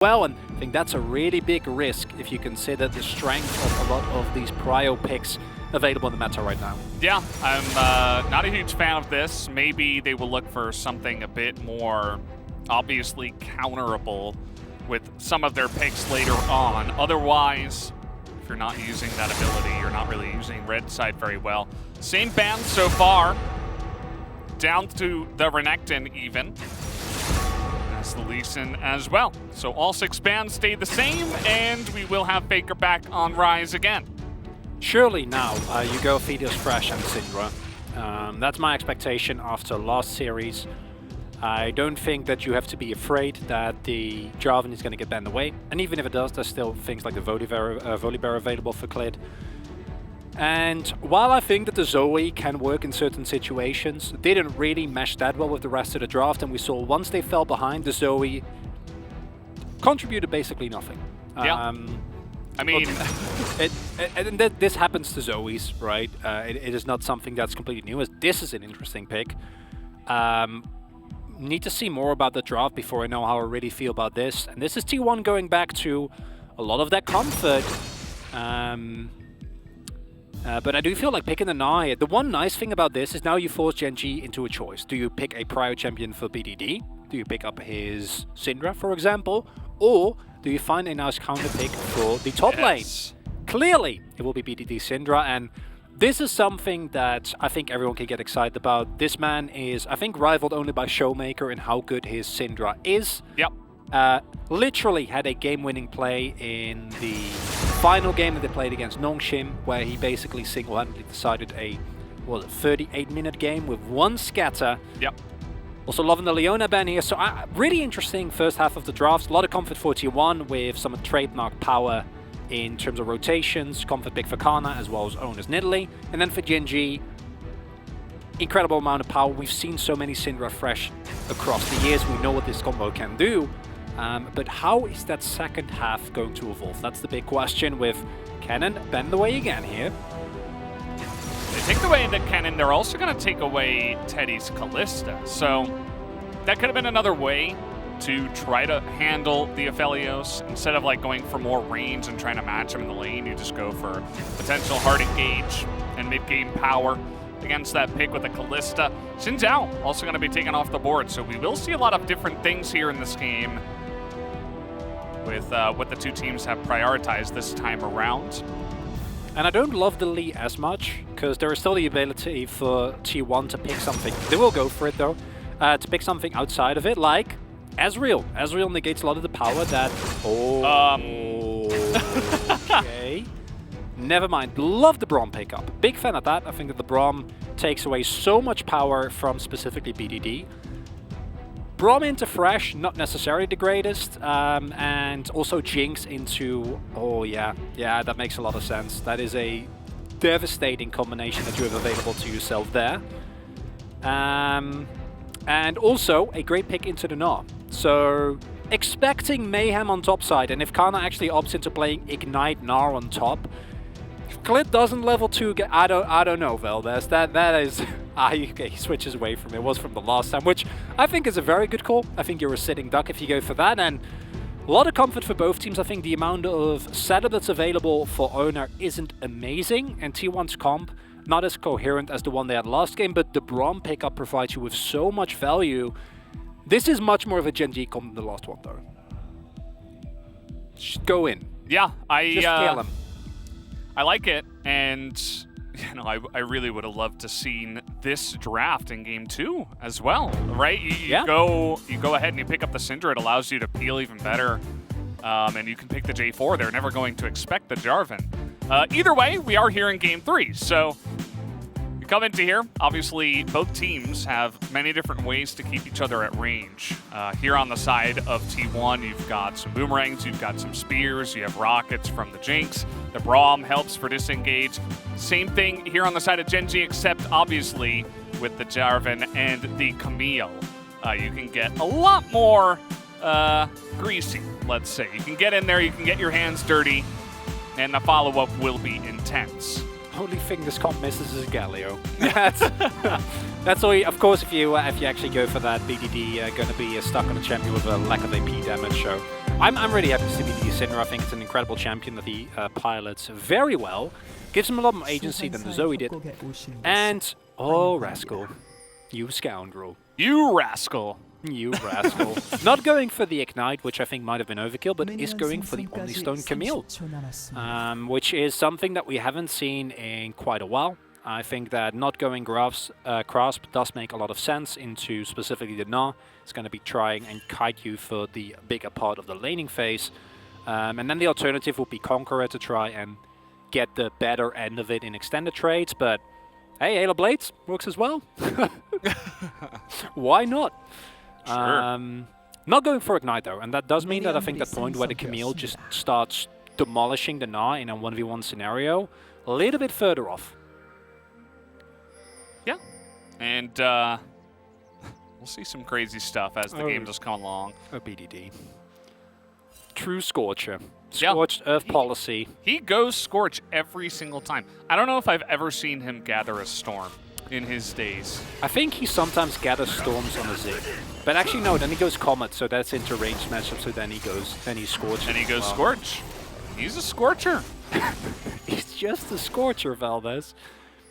well, and I think that's a really big risk if you consider the strength of a lot of these prio picks available in the meta right now. Yeah, I'm not a huge fan of this. Maybe they will look for something a bit more obviously counterable with some of their picks later on. Otherwise, if you're not using that ability, you're not really using red side very well. Same ban so far, down to the Renekton even. That's the Lee Sin as well. So all 6 bans stay the same, and we will have Faker back on Rise again. Surely now you go Phoenix Fresh and Syndra. That's my expectation after last series. I don't think that you have to be afraid that the Jarvan is going to get banned away. And even if it does, there's still things like the Volibear available for Klid. And while I think that the Zoe can work in certain situations, they didn't really mesh that well with the rest of the draft. And we saw once they fell behind, the Zoe contributed basically nothing. Yeah. I mean, this happens to Zoes, right? It is not something that's completely new. This is an interesting pick. Need to see more about the draft before I know how I really feel about this. And this is T1 going back to a lot of that comfort. But I do feel like picking the Nai. The one nice thing about this is now you force Gen G into a choice. Do you pick a prio champion for BDD? Do you pick up his Syndra, for example? Or do you find a nice counter pick for the top lane? Clearly, it will be BDD Syndra, and this is something that I think everyone can get excited about. This man is, I think, rivaled only by Showmaker in how good his Syndra is. Yep. Literally had a game-winning play in the final game that they played against Nongshim, where he basically single-handedly decided a 38-minute game with 1 scatter. Yep. Also loving the Leona ban here, so really interesting first half of the draft. A lot of comfort for T1 with some trademark power in terms of rotations, comfort pick for Kana as well as owners Nidalee. And then for Gen G, incredible amount of power. We've seen so many Syndra Fresh across the years. We know what this combo can do. But how is that second half going to evolve? That's the big question with Cannon banned away again here. They take away the Cannon, they're also going to take away Teddy's Kalista. So that could have been another way to try to handle the Aphelios. Instead of like going for more range and trying to match him in the lane, you just go for potential hard engage and mid-game power against that pick with the Kalista. Xin Zhao also going to be taken off the board, so we will see a lot of different things here in this game with what the two teams have prioritized this time around. And I don't love the Lee as much, because there is still the ability for T1 to pick something. They will go for it though, to pick something outside of it, like Ezreal. Ezreal negates a lot of the power that... Okay. Never mind. Love the Braum pickup. Big fan of that. I think that the Braum takes away so much power from specifically BDD. Braum into Fresh, not necessarily the greatest. And also Jinx into... Oh, yeah. Yeah, that makes a lot of sense. That is a devastating combination that you have available to yourself there. And also a great pick into the Gnar. So expecting mayhem on top side, and if Kana actually opts into playing Ignite Gnar on top, if Klid doesn't level 2, I don't know, Valdez. That is he switches away from it. It was from the last time, which I think is a very good call. I think you're a sitting duck if you go for that, and a lot of comfort for both teams. I think the amount of setup that's available for Owner isn't amazing, and T1's comp not as coherent as the one they had last game, but the Braum pickup provides you with so much value. This is much more of a Gen G comp than the last one, though. Just go in. Yeah, Just kill him. I like it, and you know, I really would have loved to seen this draft in game 2 as well, right? You go ahead and you pick up the Syndra. It allows you to peel even better, and you can pick the J4. They're never going to expect the Jarvan. Either way, we are here in game 3, so we come into here. Obviously, both teams have many different ways to keep each other at range. Here on the side of T1, you've got some boomerangs, you've got some spears, you have rockets from the Jinx. The Braum helps for disengage. Same thing here on the side of Gen G, except obviously with the Jarvan and the Camille. You can get a lot more greasy, let's say. You can get in there, you can get your hands dirty, and the follow-up will be intense. Only thing this comp misses is Galio. That's all. Of course, if you actually go for that, BDD going to be stuck on a champion with a lack of AP damage. So I'm really happy to see BDD Syndra. I think it's an incredible champion that he pilots very well. Gives him a lot more agency than the Zoe did. And, oh, Rascal. You scoundrel. You rascal. You rascal. Not going for the Ignite, which I think might have been overkill, but is going for the Omnistone Camille. Which is something that we haven't seen in quite a while. I think that not going Grasp does make a lot of sense into specifically the Gnar. It's going to be trying and kite you for the bigger part of the laning phase. And then the alternative would be Conqueror to try and get the better end of it in extended trades. But hey, Halo Blades works as well. Why not? Sure. Not going for Ignite though, and that does mean that I think that point where the Camille just starts demolishing the Gnar in a 1v1 scenario a little bit further off. Yeah, and we'll see some crazy stuff as the game does come along. A BDD. True Scorcher. Scorched Earth policy. He goes Scorch every single time. I don't know if I've ever seen him gather a Storm in his days. I think he sometimes gathers Storms on a Zig. But actually no, then he goes Comet, so that's into ranged matchup, so then he Scorches. Then he goes Scorch. He's a Scorcher. He's just a Scorcher, Valdez.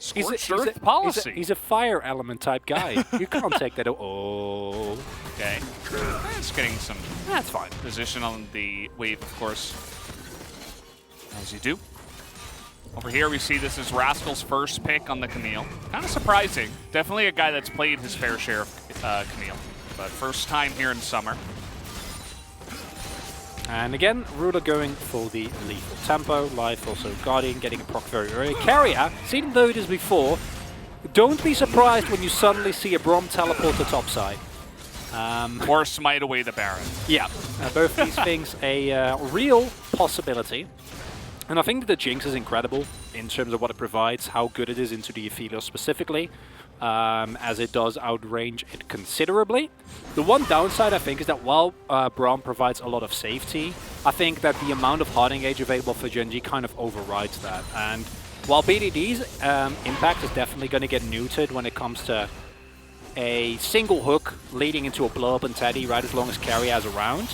Scorched Earth policy. He's a fire element type guy. You can't take that. Oh. Okay. It's getting some That's fine. position on the wave, of course, as you do. Over here, we see this is Rascal's first pick on the Camille. Kind of surprising. Definitely a guy that's played his fair share of Camille, but first time here in summer. And again, Ruler going for the lethal tempo. Life also Guardian getting a proc very early. Carrier, seen this before. Don't be surprised when you suddenly see a Braum teleport to topside. Or smite away the Baron. Yeah, both these things a real possibility. And I think that the Jinx is incredible in terms of what it provides, how good it is into the Aphelios specifically, as it does outrange it considerably. The one downside, I think, is that while Braum provides a lot of safety, I think that the amount of hard engage available for Gen G kind of overrides that. And while BDD's impact is definitely going to get neutered when it comes to a single hook leading into a blow-up and Teddy, right, as long as Carry has around,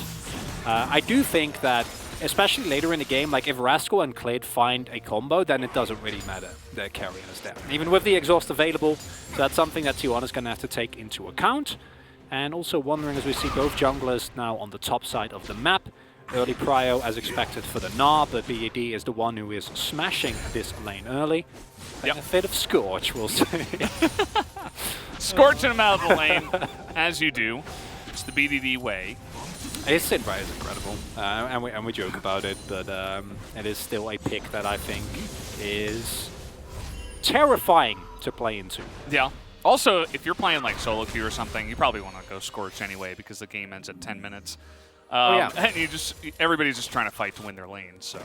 I do think that especially later in the game, like if Rascal and Clade find a combo, then it doesn't really matter that Carrion is down. Even with the exhaust available, so that's something that T1 is going to have to take into account. And also wondering as we see both junglers now on the top side of the map. Early prio as expected for the Gnar, but BAD is the one who is smashing this lane early. Benefit of Scorch, we'll say. Scorching him out of the lane, as you do. It's the BDD way. His Syndra is incredible, and we joke about it, but it is still a pick that I think is terrifying to play into. Yeah. Also, if you're playing like solo queue or something, you probably want to go Scorch anyway because the game ends at 10 minutes. And everybody's just trying to fight to win their lane. So,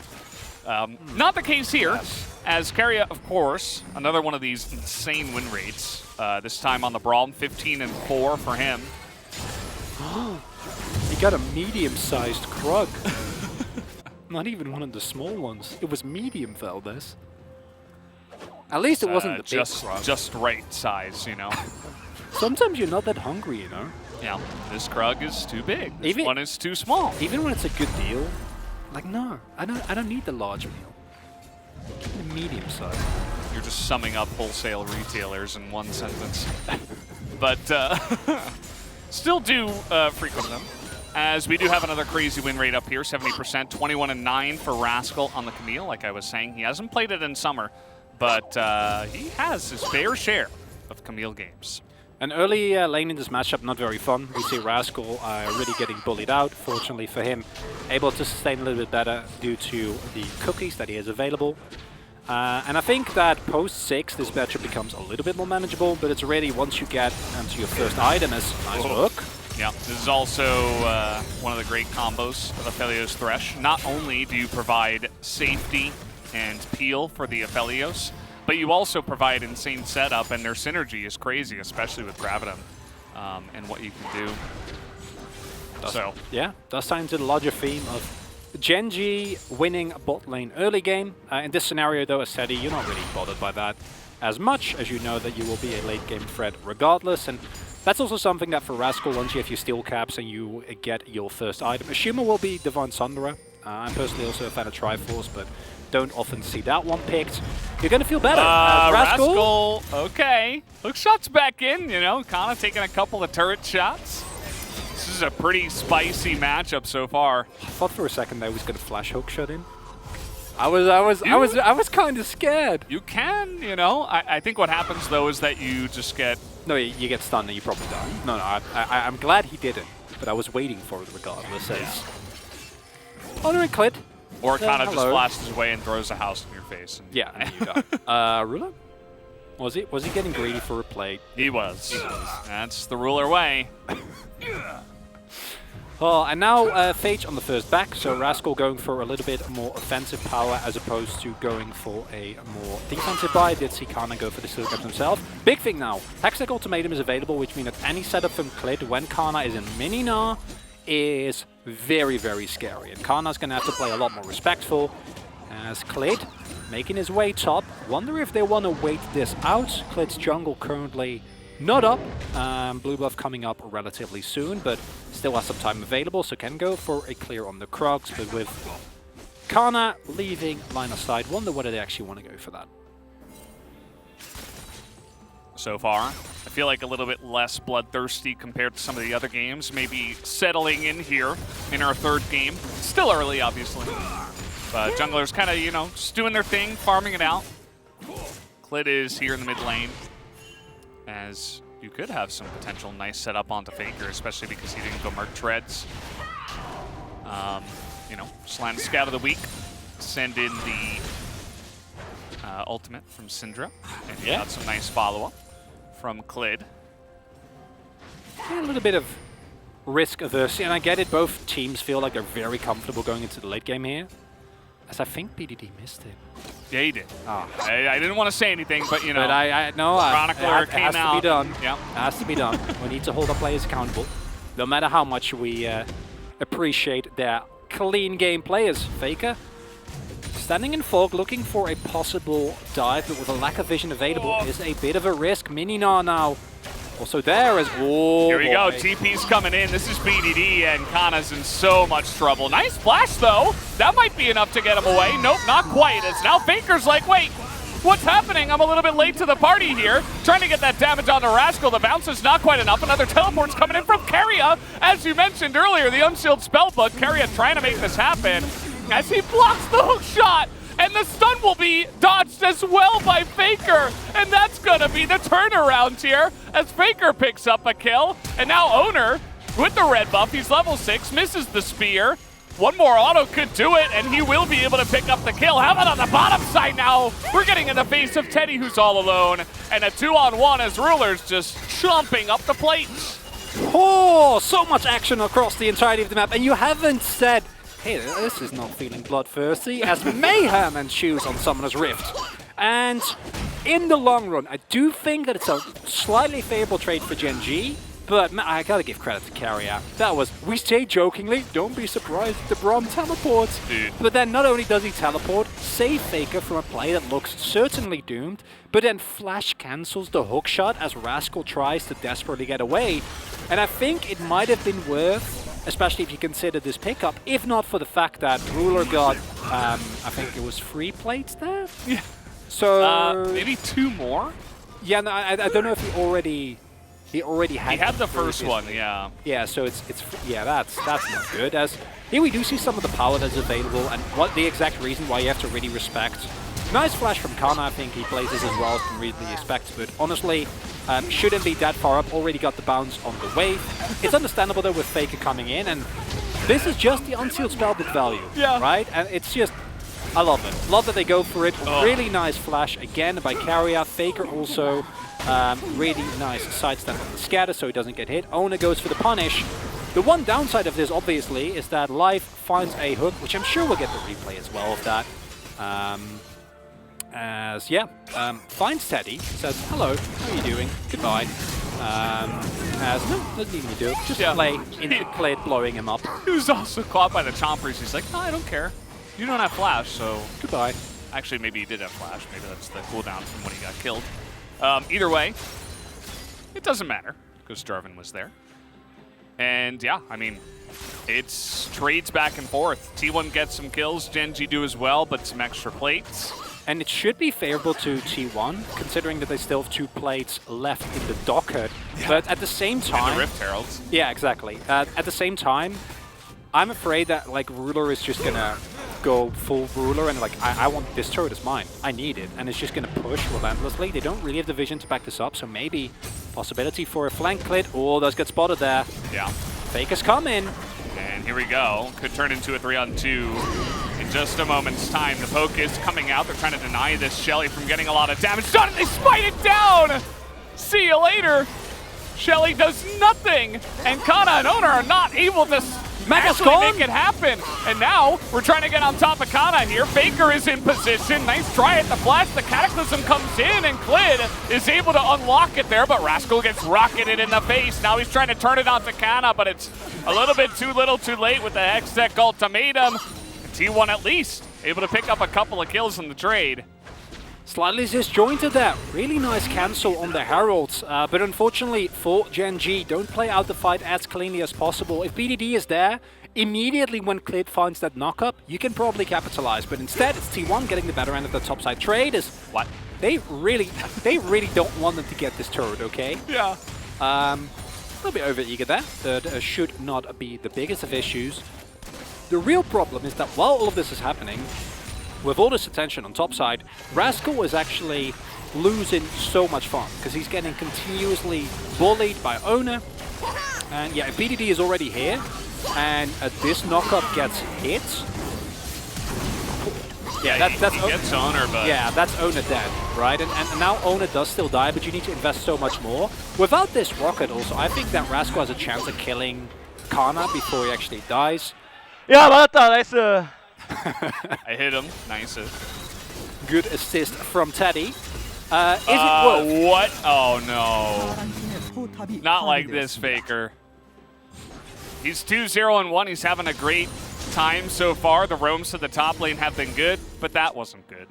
not the case here, as Carrier, of course, another one of these insane win rates. This time on the Braum, 15-4 for him. He got a medium-sized Krug. Not even one of the small ones. It was medium, Valdez. At least it wasn't the big Krug. Just right size, you know. Sometimes you're not that hungry, you know. Yeah, this Krug is too big. This one is too small. Even when it's a good deal, like no, I don't need the large meal. Give me the medium size. You're just summing up wholesale retailers in one sentence. But still do frequent them. As we do have another crazy win rate up here, 70%, 21-9 for Rascal on the Camille. Like I was saying, he hasn't played it in summer, but he has his fair share of Camille games. An early lane in this matchup, not very fun. We see Rascal really getting bullied out. Fortunately for him, able to sustain a little bit better due to the cookies that he has available. And I think that post-6, this matchup becomes a little bit more manageable, but it's really once you get into your first item as nice hook. Yeah, this is also one of the great combos of Aphelios Thresh. Not only do you provide safety and peel for the Aphelios, but you also provide insane setup, and their synergy is crazy, especially with Graviton and what you can do. Yeah, does tie into the larger theme of Gen G winning bot lane early game. In this scenario, though, as Teddy, you're not really bothered by that as much, as you know that you will be a late game threat regardless. And That's also something that for Rascal, once you have your steel caps and you get your first item, Ashima will be Divine Sunderer. I'm personally also a fan of Triforce, but don't often see that one picked. You're going to feel better. Rascal, okay. Hook shot's back in, you know, kind of taking a couple of turret shots. This is a pretty spicy matchup so far. I thought for a second that he was going to flash hook shot in. I was kind of scared. You can, you know. I think what happens though is that you just get... No, you get stunned and you probably die. No, I'm glad he didn't, but I was waiting for it regardless. Oh no, Clid. Or kind of just blasts his way and throws a house in your face. And yeah, and you die. Ruler? Was he getting greedy for a plate? He was. That's the Ruler way. Oh, and now Phage on the first back, so Rascal going for a little bit more offensive power as opposed to going for a more defensive buy. Did see Kana go for the steel caps himself. Big thing now, Hextech Ultimatum is available, which means that any setup from Clid when Kana is in Mini-Gnar is very, very scary. And Kana's going to have to play a lot more respectful as Clid making his way top. Wonder if they want to wait this out. Clid's jungle currently not up. Blue buff coming up relatively soon, but still has some time available, so can go for a clear on the Krugs. But with Kana leaving line of sight, wonder whether they actually want to go for that. So far, I feel like a little bit less bloodthirsty compared to some of the other games. Maybe settling in here in our third game. Still early, obviously. But junglers kind of, you know, just doing their thing, farming it out. Clid is here in the mid lane, as you could have some potential nice setup onto Faker, especially because he didn't go Merc Treads. You know, Slant Scout of the Week, send in the ultimate from Syndra, and you got some nice follow-up from Clid. Yeah, a little bit of risk averse, and I get it, both teams feel like they're very comfortable going into the late game here, as I think BDD missed it. Yeah, he did. Oh. I didn't want to say anything, but you know, but Chronicler it came has out. To be done. Yeah, it has to be done. We need to hold our players accountable, no matter how much we appreciate their clean game players. Faker standing in fog, looking for a possible dive, but with a lack of vision available, is a bit of a risk. Mini-Gnar now also there as here we go. TP's coming in. This is BDD, and Kana's in so much trouble. Nice flash, though. That might be enough to get him away. Nope, not quite. It's now Faker's like, wait, what's happening? I'm a little bit late to the party here. Trying to get that damage on the Rascal. The bounce is not quite enough. Another teleport's coming in from Keria. As you mentioned earlier, the Unsealed Spellbook. Keria trying to make this happen as he blocks the hook shot. And the stun will be dodged as well by Faker. And that's going to be the turnaround here as Faker picks up a kill. And now Owner with the red buff. He's level 6, misses the spear. One more auto could do it, and he will be able to pick up the kill. How about on the bottom side now? We're getting in the face of Teddy, who's all alone. And a 2-on-1 as Ruler's just chomping up the plate. Oh, so much action across the entirety of the map. And you haven't said, hey, this is not feeling bloodthirsty, as Mayhem ensues on Summoner's Rift. And in the long run, I do think that it's a slightly favorable trade for Gen G, but I gotta give credit to Keria. That was, we say jokingly, don't be surprised if the Braum teleports. Dude. But then not only does he teleport, save Faker from a play that looks certainly doomed, but then flash cancels the hook shot as Rascal tries to desperately get away. And I think it might have been worth, especially if you consider this pickup, if not for the fact that Ruler got, I think it was 3 plates there? Yeah. So maybe 2 more? Yeah, no, I don't know if he already had. He had the first one, yeah. Yeah, so it's yeah, that's not good. As here we do see some of the power that's available, and what the exact reason why you have to really respect. Nice flash from Kana. I think he plays this as well as can reasonably expect, but honestly, shouldn't be that far up. Already got the bounce on the wave. It's understandable though with Faker coming in, and this is just the Unsealed Spellbook value, right? And it's just, I love it. Love that they go for it. Oh. Really nice flash again by Keria. Faker also really nice sidestep on the scatter so he doesn't get hit. Owner goes for the punish. The one downside of this, obviously, is that Life finds a hook, which I'm sure we'll get the replay as well of that. Finds Teddy, says, hello, how are you doing? Goodbye. No, doesn't even do it. Just play in Clid, blowing him up. He was also caught by the chompers. He's like, no, I don't care. You don't have flash, so goodbye. Actually, maybe he did have flash. Maybe that's the cooldown from when he got killed. Either way, it doesn't matter, because Jarvan was there. And yeah, I mean, it's trades back and forth. T1 gets some kills, Gen G do as well, but some extra plates. And it should be favorable to T1, considering that they still have 2 plates left in the docket. Yeah. But at the same time... And the Rift Heralds. Yeah, exactly. At the same time, I'm afraid that like Ruler is just gonna go full Ruler and like, I want this turret is mine. I need it. And it's just gonna push relentlessly. They don't really have the vision to back this up, so maybe possibility for a flank clit. Oh, does get spotted there. Yeah. Fakers come in. And here we go. Could turn into a 3-on-2 in just a moment's time. The poke is coming out. They're trying to deny this Shelly from getting a lot of damage done, and they smite it down! See you later! Shelly does nothing, and Kana and Owner are not able to actually make it happen. And now, we're trying to get on top of Kana here. Faker is in position. Nice try at the flash. The Cataclysm comes in, and Clid is able to unlock it there, but Rascal gets rocketed in the face. Now he's trying to turn it onto Kana, but it's a little bit too little too late with the Hextech ultimatum. And T1 at least able to pick up a couple of kills in the trade. Slightly disjointed there. Really nice cancel on the Heralds, but unfortunately for Gen G, don't play out the fight as cleanly as possible. If BDD is there, immediately when Clid finds that knock-up, you can probably capitalize, but instead it's T1 getting the better end of the topside trade. They really don't want them to get this turret, okay? Yeah. A little bit over-eager there. That should not be the biggest of issues. The real problem is that while all of this is happening, with all this attention on topside, Rascal is actually losing so much fun because he's getting continuously bullied by Owner. And yeah, if BDD is already here and this knockup gets hit, yeah, that's he gets Owner, but yeah, that's Owner dead, right? And now Owner does still die, but you need to invest so much more. Without this rocket, also, I think that Rascal has a chance of killing Kana before he actually dies. Yeah, but nice. I hit him. Nice. Good assist from Teddy. Is it worth? What? Oh no. Not like this, Faker. He's 2-0-1. He's having a great time so far. The roams to the top lane have been good, but that wasn't good.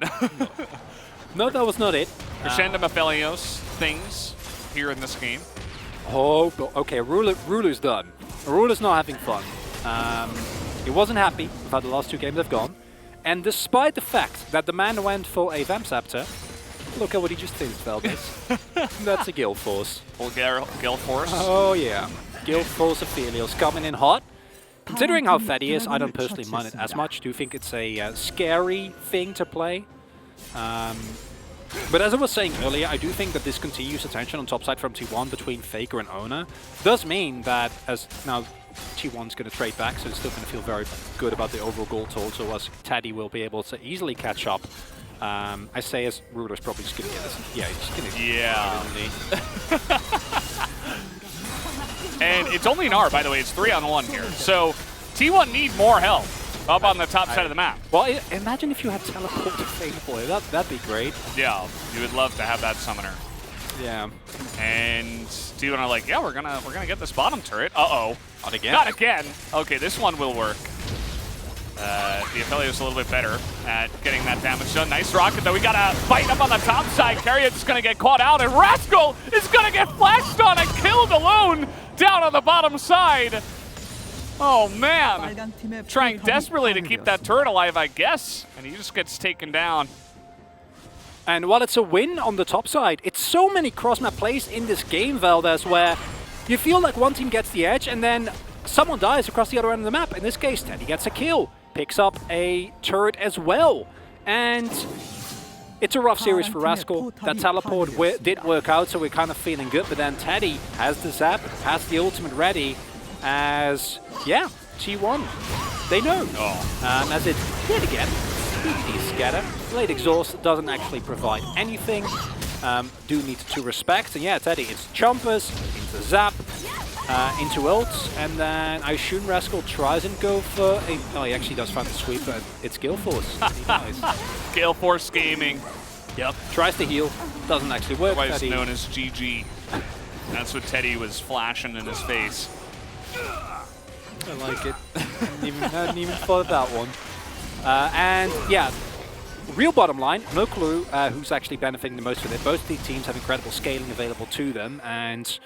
No, that was not it. Crescendo Aphelios things here in this game. Oh, okay. Ruler's done. Ruler's not having fun. He wasn't happy with how the last 2 games have gone. And despite the fact that the man went for a Vamp Scepter, look at what he just finished, Velbis. That's a Guild Force. Full Guild Force? Oh yeah. Guild Force Aphelios coming in hot. Considering how fat he is, I don't personally mind it as much. Do think it's a scary thing to play. But as I was saying earlier, I do think that this continuous attention on topside from T1 between Faker and Owner does mean that as now T1's going to trade back, so it's still going to feel very good about the overall goal total, so as Teddy will be able to easily catch up. I say as Ruler's probably just going to get this. Yeah, he's just going to And it's only an R, by the way. It's 3-on-1 here. So T1 need more help up on the top side of the map. Well, imagine if you had teleport available. That'd be great. Yeah, you would love to have that summoner. Yeah. And T1 are like, yeah, we're gonna get this bottom turret. Uh-oh. Not again. Not again. Okay, this one will work. The Aphelios a little bit better at getting that damage done. Nice rocket, though. We got a fight up on the top side. Carriot's going to get caught out, and Rascal is going to get flashed on and killed alone down on the bottom side. Oh, man. Trying desperately to keep that turret alive, I guess, and he just gets taken down. And while it's a win on the top side, it's so many cross-map plays in this game, Valdez, where you feel like one team gets the edge, and then someone dies across the other end of the map. In this case, Teddy gets a kill. Picks up a turret as well. And it's a rough series for Rascal. That teleport did work out, so we're kind of feeling good. But then Teddy has the zap, has the ultimate ready as, yeah, T1. They know. As it did again. BDD scatter. Blade Exhaust doesn't actually provide anything. Do need to respect. And yeah, Teddy, it's Chompers, into zap. Into ults, and then I assume Rascal tries and go for a... Oh, he actually does find the sweep, but it's Gale Force. Nice. Gale Force Gaming. Yep. Tries to heal, doesn't actually work. Otherwise known as GG. That's what Teddy was flashing in his face. I like it. I hadn't even thought of that one. And yeah, real bottom line, no clue who's actually benefiting the most from it. Both the teams have incredible scaling available to them, and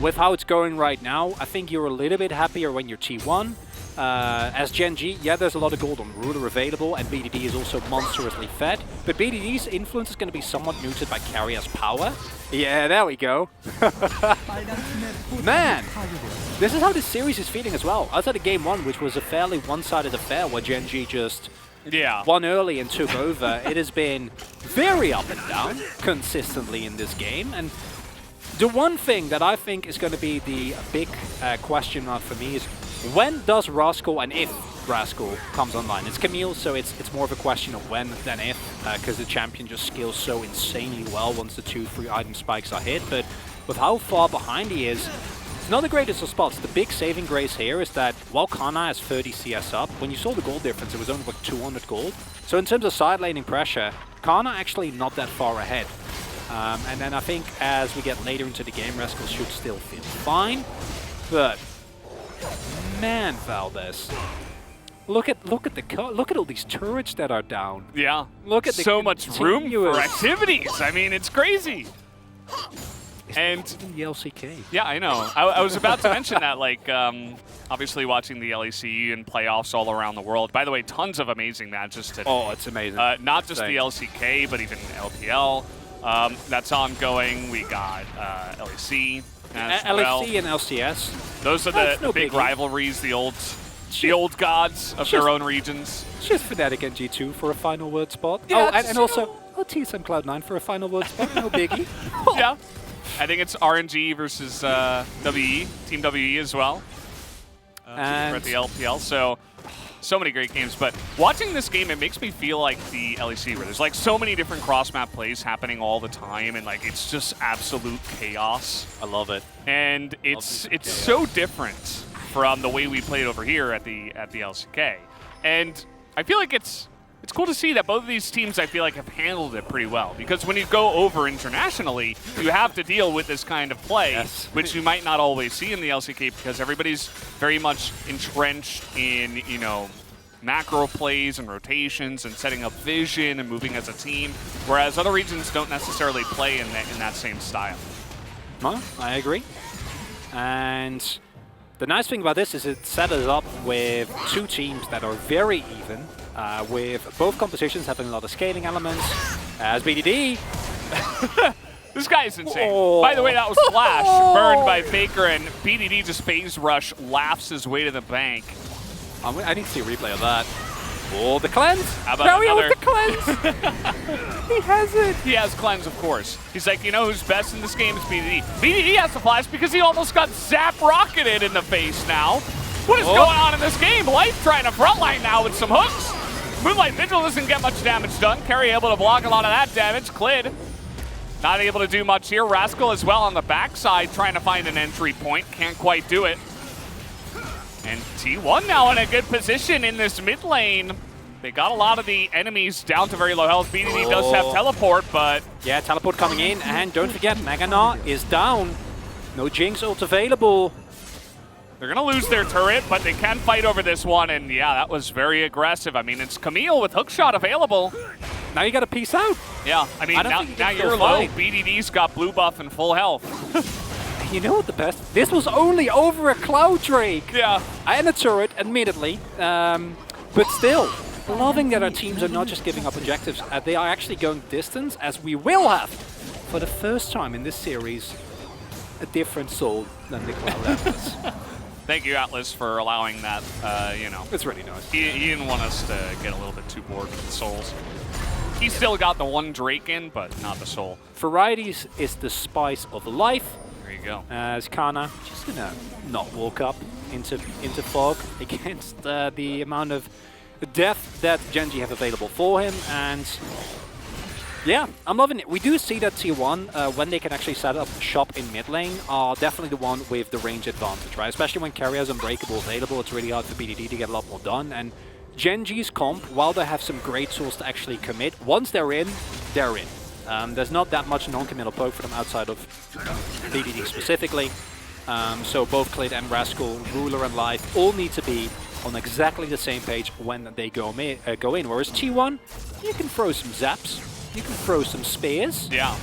with how it's going right now, I think you're a little bit happier when you're T1. As Gen G, yeah, there's a lot of gold on Ruler available, and BDD is also monstrously fed, but BDD's influence is going to be somewhat neutered by Carrier's power. Yeah, there we go. Man, this is how this series is feeling as well. Outside of Game 1, which was a fairly one-sided affair where Gen G just won early and took over, it has been very up and down consistently in this game. And the one thing that I think is going to be the big question mark for me is when does Rascal and if Rascal comes online? It's Camille, so it's more of a question of when than if, because the champion just scales so insanely well once the 2-3 item spikes are hit. But with how far behind he is, it's not the greatest of spots. The big saving grace here is that while Kana has 30 CS up, when you saw the gold difference, it was only like 200 gold. So in terms of side laning pressure, Kana actually not that far ahead. And then I think as we get later into the game, Rascal should still feel fine. But man, Valdez, look at all these turrets that are down. Yeah, look at so much room for activities. I mean, it's crazy. And the LCK. Yeah, I know. I was about to mention that, like, obviously watching the LEC and playoffs all around the world. By the way, tons of amazing matches today. Oh, it's amazing. Not just the LCK, but even LPL. That's ongoing. We got LEC as well. LEC and LCS. Those are the big rivalries, the old gods of their own regions. It's just Fnatic and G2 for a final word spot. Yeah, and also TSM Cloud9 for a final word spot. No biggie. Yeah. I think it's RNG versus WE, Team WE as well. And for the LPL, so many great games. But watching this game, it makes me feel like the LEC, where there's like so many different cross-map plays happening all the time, and like it's just absolute chaos. I love it. And it's so different from the way we played over here at the LCK. And I feel like it's cool to see that both of these teams, I feel like, have handled it pretty well. Because when you go over internationally, you have to deal with this kind of play, which you might not always see in the LCK because everybody's very much entrenched in, you know, macro plays and rotations and setting up vision and moving as a team, whereas other regions don't necessarily play in that same style. No, I agree. And the nice thing about this is it set us up with two teams that are very even, with both compositions having a lot of scaling elements. As BDD... This guy is insane. Oh. By the way, that was Flash, burned by Faker, and BDD just phase rush, laughs his way to the bank. I need to see a replay of that. Oh, the cleanse! How about another? With the cleanse! He has it! He has cleanse, of course. He's like, you know who's best in this game is BDD. BDD has the flash because he almost got zap rocketed in the face now. What is going on in this game? Life trying to frontline now with some hooks. Moonlight Vigil doesn't get much damage done. Carry able to block a lot of that damage. Clid not able to do much here. Rascal as well on the backside trying to find an entry point. Can't quite do it. And T1 now in a good position in this mid lane. They got a lot of the enemies down to very low health. BDD does have teleport, but... Yeah, teleport coming in. And don't forget, Magana is down. No Jinx ult available. They're going to lose their turret, but they can fight over this one. And yeah, that was very aggressive. I mean, it's Camille with hookshot available. Now you got to peace out. Yeah, I mean, now you're low. BDD's got blue buff and full health. You know what the best? This was only over a Cloud Drake. Yeah. And a turret, admittedly. But still, loving that our teams are not just giving up objectives. They are actually going distance, as we will have, for the first time in this series, a different soul than the Cloud Atlas. Thank you, Atlas, for allowing that, you know. It's really nice. He didn't want us to get a little bit too bored with the souls. He still got the one Drake in, but not the soul. Varieties is the spice of life. There you go. As Kana just gonna not walk up into fog against the amount of death that Gen G have available for him, and yeah, I'm loving it. We do see that T1, when they can actually set up shop in mid lane, are definitely the one with the range advantage, right? Especially when Carry has Unbreakable available, it's really hard for BDD to get a lot more done. And Gen G's comp, while they have some great tools to actually commit, once they're in, they're in. There's not that much non-committal poke for them outside of BDD specifically. So both Clid and Rascal, Ruler and Life all need to be on exactly the same page when they go in. Whereas T1, you can throw some zaps, you can throw some spears. Yeah.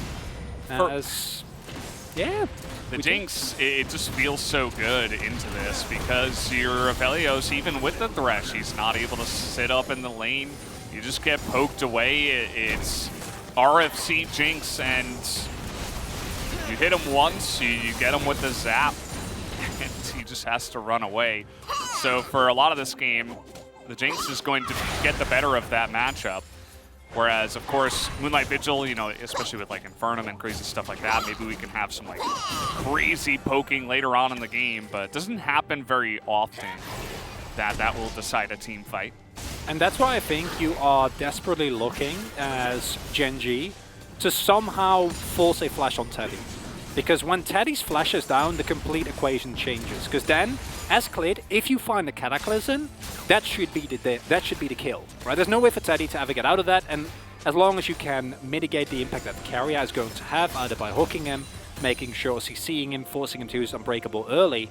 Yeah. The Jinx, it just feels so good into this because your Aphelios, even with the Thresh, he's not able to sit up in the lane. You just get poked away. It's RFC Jinx, and you hit him once, you get him with the zap, and he just has to run away. So for a lot of this game, the Jinx is going to get the better of that matchup. Whereas, of course, Moonlight Vigil, you know, especially with like Infernum and crazy stuff like that, maybe we can have some like crazy poking later on in the game, but it doesn't happen very often that will decide a team fight. And that's why I think you are desperately looking as Gen G to somehow force a flash on Teddy. Because when Teddy's flash is down, the complete equation changes. Because then, as Clid, if you find the Cataclysm, that should be the kill, right? There's no way for Teddy to ever get out of that, and as long as you can mitigate the impact that the carrier is going to have, either by hooking him, making sure CCing him, forcing him to use Unbreakable early,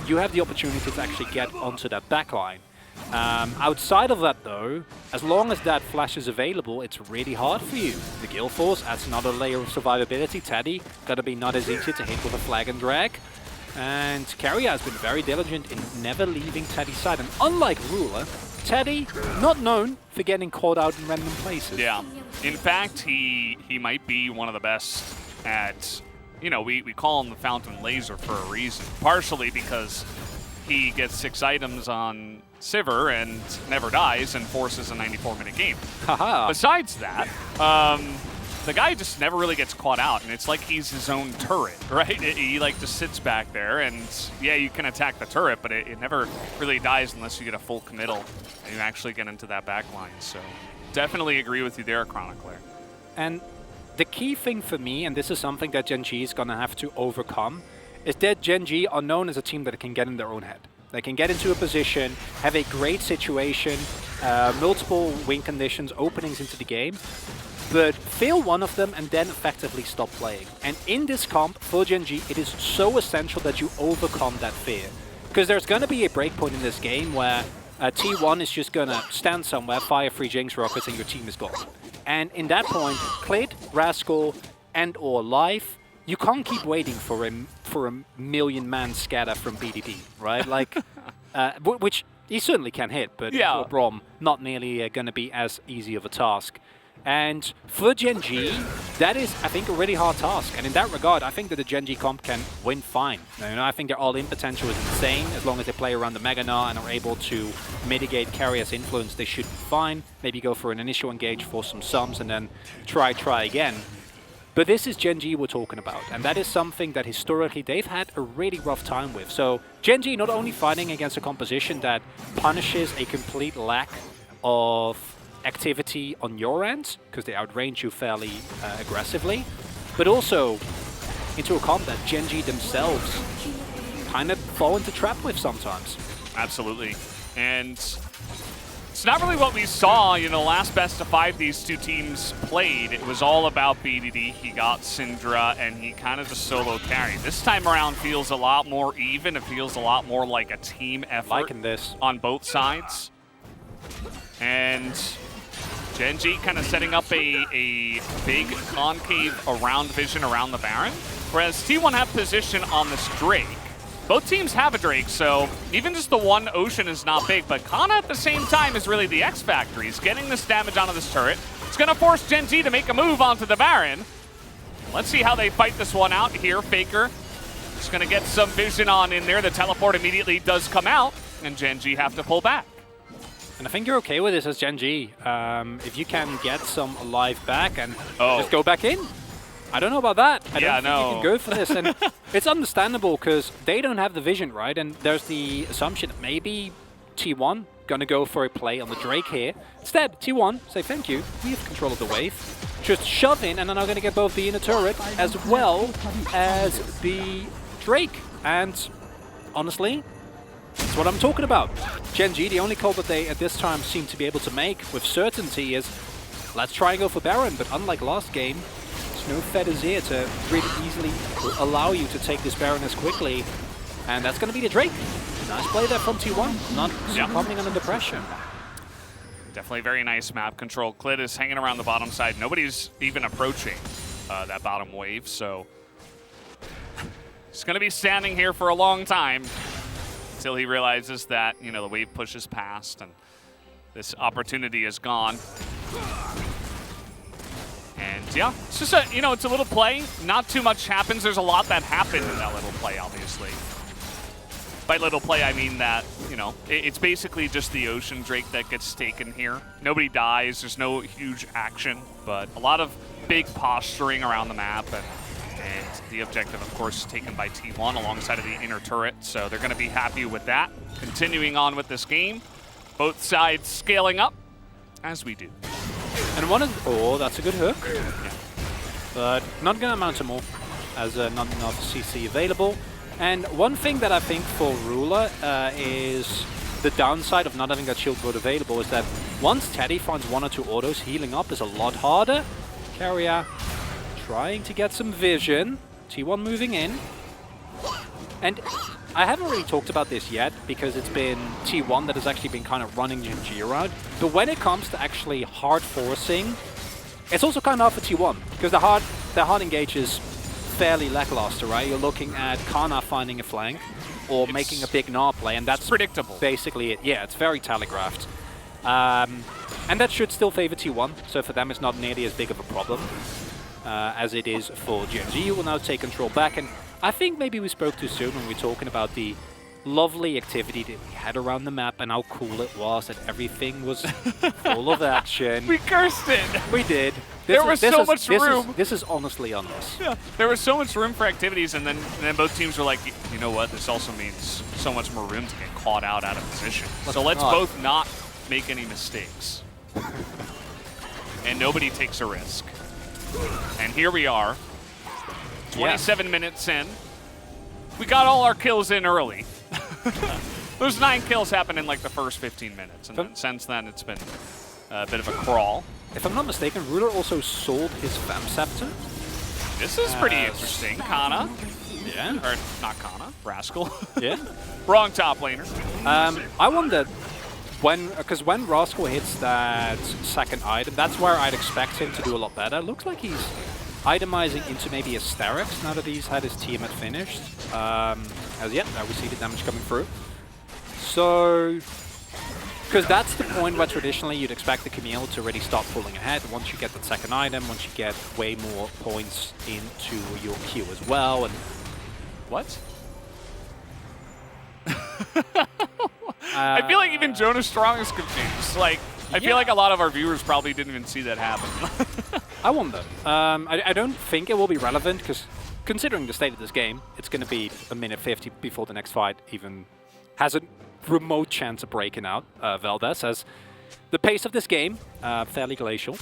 you have the opportunity to actually get onto that backline. Outside of that though, as long as that flash is available, it's really hard for you. The Guild Force adds another layer of survivability. Teddy gonna be not as easy to hit with a flag and drag. And Carrier has been very diligent in never leaving Teddy's side. And unlike Ruler, Teddy, not known for getting caught out in random places. Yeah. In fact, he might be one of the best at, you know, we call him the Fountain Laser for a reason. Partially because he gets 6 items on Sivir and never dies and forces a 94-minute game. Haha. Besides that, the guy just never really gets caught out, and it's like he's his own turret, right? He like just sits back there, and yeah, you can attack the turret, but it never really dies unless you get a full committal and you actually get into that back line. So definitely agree with you there, Chronicler. And the key thing for me, and this is something that Gen G is going to have to overcome, is that Gen G are known as a team that can get in their own head. They can get into a position, have a great situation, multiple win conditions, openings into the game, but fail one of them and then effectively stop playing. And in this comp, for Gen G, it is so essential that you overcome that fear. Because there's going to be a breakpoint in this game where T1 is just going to stand somewhere, fire 3 Jinx rockets, and your team is gone. And in that point, Clid, Rascal, and or Life, you can't keep waiting for a million-man scatter from BDP, right? Like, which he certainly can hit, but yeah, for Braum, not nearly going to be as easy of a task. And for Gen G, that is, I think, a really hard task. And in that regard, I think that the Gen G comp can win fine. You know, I think their all-in potential is insane. As long as they play around the Mega Gnar and are able to mitigate Carrier's influence, they should be fine. Maybe go for an initial engage for some sums and then try again. But this is Gen G we're talking about, and that is something that historically they've had a really rough time with. So Gen G not only fighting against a composition that punishes a complete lack of activity on your end, because they outrange you fairly aggressively, but also into a comp that Gen G themselves kind of fall into trap with sometimes. Absolutely. And it's not really what we saw, you know, last best of 5 these two teams played. It was all about BDD. He got Syndra, and he kind of just solo carried. This time around feels a lot more even. It feels a lot more like a team effort liking this on both sides. And Gen G kind of setting up a big concave around vision around the Baron, whereas T1 have position on this Drake. Both teams have a Drake, so even just the one Ocean is not big, but Kana at the same time is really the X factor. He's getting this damage onto this turret. It's going to force Gen G to make a move onto the Baron. Let's see how they fight this one out here. Faker just going to get some vision on in there. The teleport immediately does come out, and Gen G have to pull back. And I think you're okay with this as Gen G. If you can get some life back and just go back in. I don't know about that. I don't think you can go for this. And it's understandable because they don't have the vision, right? And there's the assumption that maybe T1 going to go for a play on the Drake here. Instead, T1 say, thank you, we have control of the wave. Just shove in, and then I'm going to get both the inner turret as well as the Drake. And honestly, that's what I'm talking about. Gen G, the only call that they at this time seem to be able to make with certainty is, let's try and go for Baron. But unlike last game, there's no feathers here to really easily allow you to take this Baron as quickly. And that's going to be the Drake. Nice play there from T1, not succumbing under pressure. Definitely very nice map control. Clit is hanging around the bottom side. Nobody's even approaching that bottom wave, so he's going to be standing here for a long time until he realizes that, you know, the wave pushes past and this opportunity is gone. And yeah, it's just a, you know, it's a little play. Not too much happens. There's a lot that happened in that little play, obviously. By little play, I mean that, you know, it's basically just the Ocean Drake that gets taken here. Nobody dies, there's no huge action, but a lot of big posturing around the map, and the objective, of course, taken by T1 alongside of the inner turret, so they're going to be happy with that. Continuing on with this game, both sides scaling up, as we do. And one of, oh, that's a good hook, but not going to amount to more, as not enough CC available. And one thing that I think for Ruler is the downside of not having that shield board available is that once Teddy finds 1 or 2 autos, healing up is a lot harder. Carrier trying to get some vision. T1 moving in. And I haven't really talked about this yet because it's been T1 that has actually been kind of running GG around. But when it comes to actually hard forcing, it's also kind of hard for T1 because the hard engage is fairly lackluster, right? You're looking at Kana finding a flank or making a big Gnar play, and that's predictable. Basically it. Yeah, it's very telegraphed. And that should still favor T1, so for them it's not nearly as big of a problem as it is for GNG, who will now take control back. And I think maybe we spoke too soon when we were talking about the lovely activity that we had around the map and how cool it was, that everything was full of action. We cursed it! We did. There was so much room. This is honestly on us. Yeah, there was so much room for activities, and then both teams were like, you know what, this also means so much more room to get caught out of position. So let's both not make any mistakes. And nobody takes a risk. And here we are, 27 minutes in. We got all our kills in early. Those 9 kills happened in like the first 15 minutes, and then since then it's been a bit of a crawl. If I'm not mistaken, Ruler also sold his Fam Scepter. This is pretty interesting. Kana. Yeah. Or not Kana, Rascal. Yeah. Wrong top laner. I wonder because when Rascal hits that second item, that's where I'd expect him to do a lot better. Looks like he's itemizing into maybe a Sterix now that he's had his Tiamat finished. As yet, now we see the damage coming through. So, because that's the point where traditionally you'd expect the Camille to really start pulling ahead. Once you get that second item, once you get way more points into your queue as well. And what? I feel like even Jonas Strong is confused. Like, I feel like a lot of our viewers probably didn't even see that happen. I wonder. I don't think it will be relevant because considering the state of this game, it's going to be a minute 50 before the next fight even has a remote chance of breaking out. Valdez says the pace of this game, fairly glacial.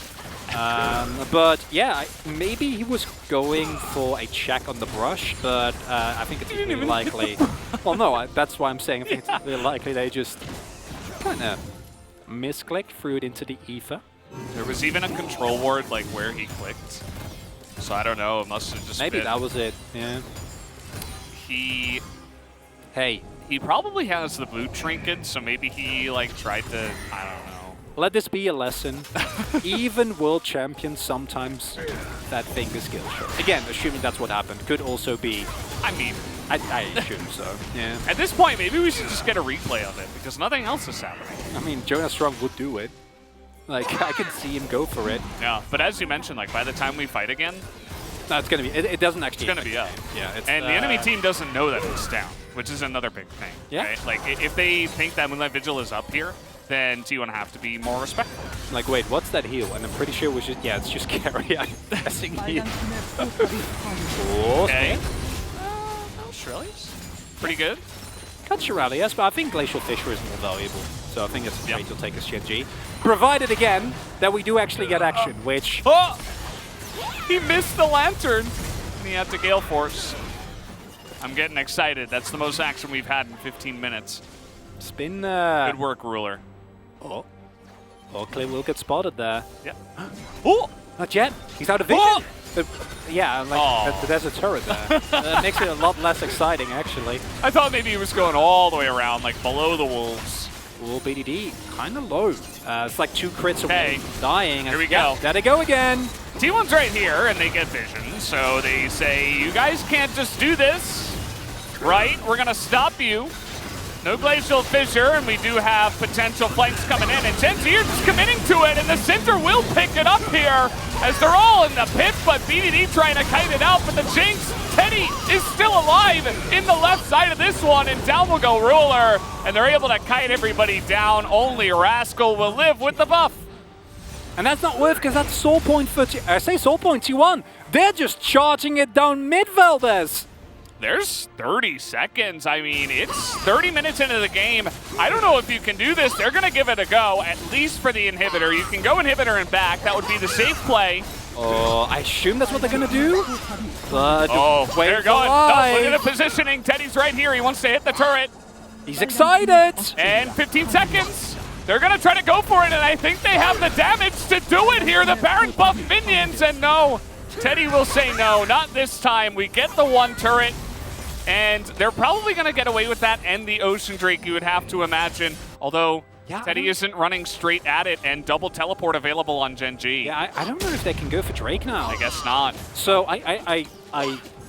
But yeah, maybe he was going for a check on the brush, but I think it's really likely. Well, no, that's why I'm saying I think it's really likely they just kind of misclicked, threw it into the ether. There was even a control ward like where he clicked. So I don't know, it must have just maybe been, that was it, yeah. He probably has the boot trinket, so maybe he like tried to, I don't know. Let this be a lesson. Even world champions sometimes that finger skill shot. Again, assuming that's what happened. Could also be, I mean, I assume so, yeah. At this point, maybe we should just get a replay of it, because nothing else is happening. I mean, Jonas Strong would do it. Like, I can see him go for it. Yeah, but as you mentioned, like, by the time we fight again... No, it's going to be... It doesn't actually... It's going to be up. Yeah, it's... And the enemy team doesn't know that it's down, which is another big thing. Yeah. Right? Like, if they think that Moonlight Vigil is up here, then T1 have to be more respectful. Like, wait, what's that heal? And I'm pretty sure it was just... Yeah, it's just carry pressing heal. Okay. Australia's pretty good. Cut Shirali, yes, but I think Glacial Fissure is more valuable. So I think it's a trade to take as GG. Provided, again, that we do actually get action, which... Oh! He missed the lantern! And he had to Gale Force. I'm getting excited. That's the most action we've had in 15 minutes. It's been... Good work, Ruler. Oh. Clay will get spotted there. Yeah. Oh! Not yet. He's out of vision. Oh! Yeah, like there's a turret there. That makes it a lot less exciting, actually. I thought maybe he was going all the way around, like below the wolves. Well, BDD kind of low. It's like 2 crits away from dying. Here we go. There they go again. T1's right here, and they get vision, so they say, you guys can't just do this, right? We're going to stop you. No Glacial Fissure, and we do have potential flanks coming in, and Gen G are just committing to it, and the center will pick it up here as they're all in the pit, but BDD trying to kite it out, but the Jinx, Teddy is still alive in the left side of this one, and down will go Ruler, and they're able to kite everybody down. Only Rascal will live with the buff. And that's not worth, because that's Soul Point for Soul Point T1. They're just charging it down mid, Valdez. There's 30 seconds. I mean, it's 30 minutes into the game. I don't know if you can do this. They're going to give it a go, at least for the inhibitor. You can go inhibitor and back. That would be the safe play. Oh, I assume that's what they're going to do. But they're going. No, look at the positioning. Teddy's right here. He wants to hit the turret. He's excited. And 15 seconds. They're going to try to go for it, and I think they have the damage to do it here. The Baron buff minions, and no. Teddy will say no, not this time. We get the 1 turret. And they're probably going to get away with that and the Ocean Drake, you would have to imagine. Although Teddy isn't running straight at it, and double teleport available on Gen G. Yeah, I don't know if they can go for Drake now. I guess not. So I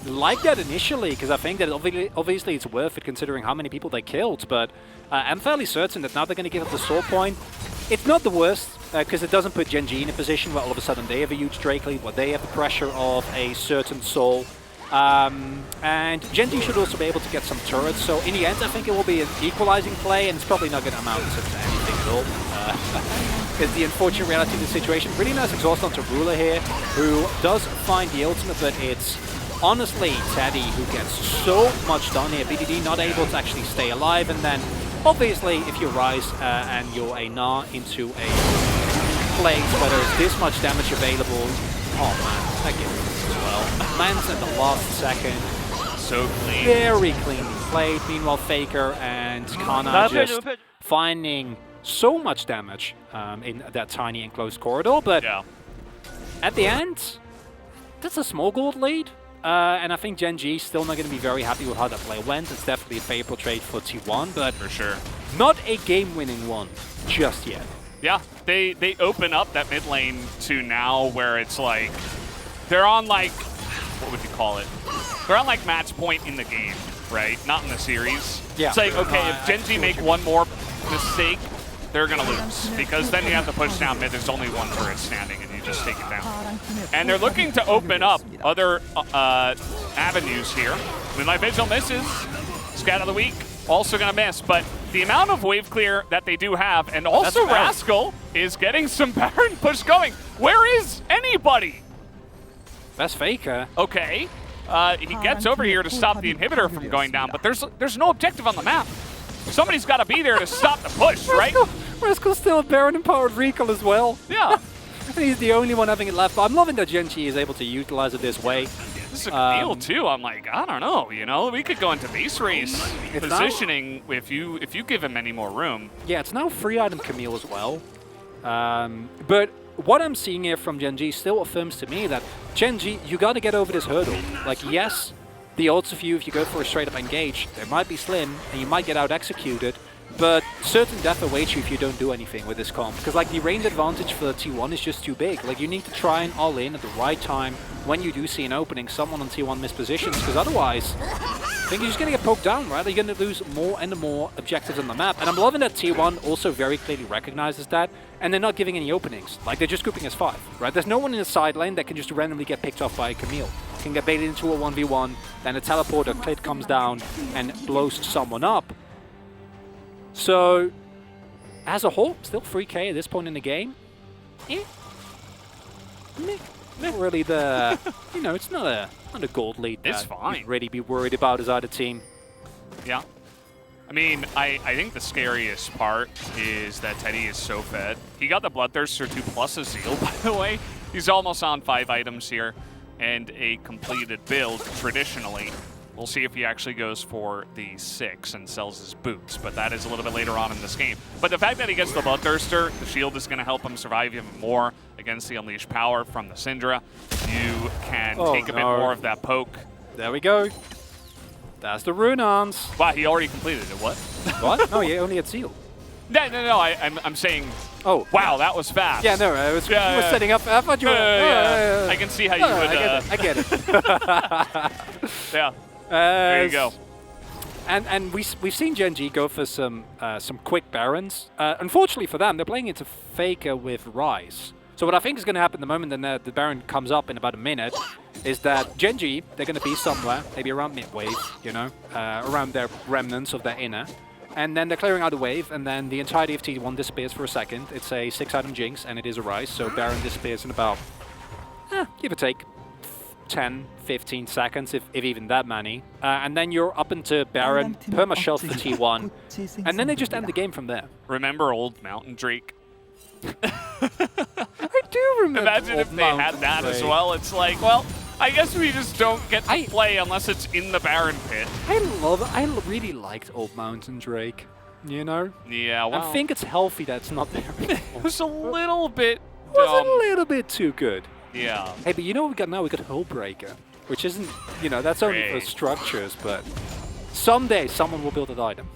like that initially, because I think that obviously it's worth it considering how many people they killed. But I'm fairly certain that now they're going to give up the Soul Point. It's not the worst, because it doesn't put Gen G in a position where all of a sudden they have a huge Drake lead, where they have the pressure of a certain Soul. And Gen G should also be able to get some turrets, so in the end I think it will be an equalizing play, and it's probably not going to amount to anything at all. It's the unfortunate reality of the situation. Really nice exhaust onto Ruler here, who does find the ultimate, but it's honestly Teddy who gets so much done here. BDD not able to actually stay alive, and then obviously if you rise and you're a Gnar into a place where there's this much damage available, oh man, that gives as well. Man's at the last second. So clean. Very cleanly played. Meanwhile, Faker and Kana just finding so much damage in that tiny enclosed corridor. But at the end, that's a small gold lead. And I think Gen G still not going to be very happy with how that play went. It's definitely a favorable trade for T1, but for sure, not a game-winning one just yet. Yeah, they open up that mid lane to now where it's like they're on like, what would you call it? They're on like match point in the game, right? Not in the series. Yeah. It's like, okay, if Gen G make one more mistake, they're going to lose. Because then you have to push down mid. There's only one turret standing, and you just take it down. And they're looking to open up other avenues here. When my Vigil misses, Scat of the Week, also going to miss. But the amount of wave clear that they do have, and also Rascal is getting some Baron push going. Where is anybody? That's Faker. Okay. He gets over here to stop the inhibitor from going down, but there's no objective on the map. Somebody's got to be there to stop the push, right? Rascal's still a Baron-empowered recall as well. Yeah. And he's the only one having it left. But I'm loving that Gen G is able to utilize it this way. This is a Camille too. I'm like, I don't know, you know, we could go into base race positioning if you give him any more room. Yeah, it's now free item Camille as well. But what I'm seeing here from Gen G still affirms to me that Gen G, you got to get over this hurdle. Like, yes, the odds of you, if you go for a straight-up engage, they might be slim, and you might get out-executed, but certain death awaits you if you don't do anything with this comp. Because, like, the range advantage for T1 is just too big. Like, you need to try and all-in at the right time when you do see an opening, someone on T1 mispositions, because otherwise, I think you're just going to get poked down, right? You're going to lose more and more objectives on the map. And I'm loving that T1 also very clearly recognizes that, and they're not giving any openings. Like, they're just grouping as 5, right? There's no one in the side lane that can just randomly get picked off by a Camille. Can get baited into a 1v1, then a teleporter clit comes down and blows someone up. So, as a whole, still 3k at this point in the game. Not really the, you know, it's not a gold lead it's fine. You'd really be worried about as either team. Yeah. I mean, I think the scariest part is that Teddy is so fed. He got the Bloodthirster 2 plus a Zeal, by the way. He's almost on 5 items here and a completed build traditionally. We'll see if he actually goes for the 6 and sells his boots, but that is a little bit later on in this game. But the fact that he gets the Bloodthirster, the shield is going to help him survive even more against the Unleashed power from the Syndra. You can take a bit more of that poke. There we go. That's the Runans. Wow, he already completed it. What? What? No, he only had Seal. No, I'm saying. Oh, wow, that was fast. Yeah, no, I was setting up. I thought you were. I can see how you would. I get it. Yeah. There you go. And we've seen Gen G go for some quick Barons. Unfortunately for them, they're playing into Faker with Ryze. So what I think is going to happen the moment that the Baron comes up in about a minute is that Gen G, they're going to be somewhere, maybe around mid-wave, you know, around their remnants of their inner. And then they're clearing out a wave, and then the entirety of T1 disappears for a second. It's a 6-item Jinx, and it is a Ryze, so Baron disappears in about, give or take, 10, 15 seconds, if even that many. And then you're up into Baron, perma-shelf for T1, and then they just end the game from there. Remember old Mountain Drake? I do remember. Imagine if they had that as well. It's like, well, I guess we just don't get to play unless it's in the Baron pit. I really liked Old Mountain Drake, you know? Yeah, well. I think it's healthy that it's not there anymore. It was a little bit was a little bit too good. Yeah. Hey, but you know what we got now? We got Hullbreaker, which isn't, you know, that's only for structures, but someday someone will build an item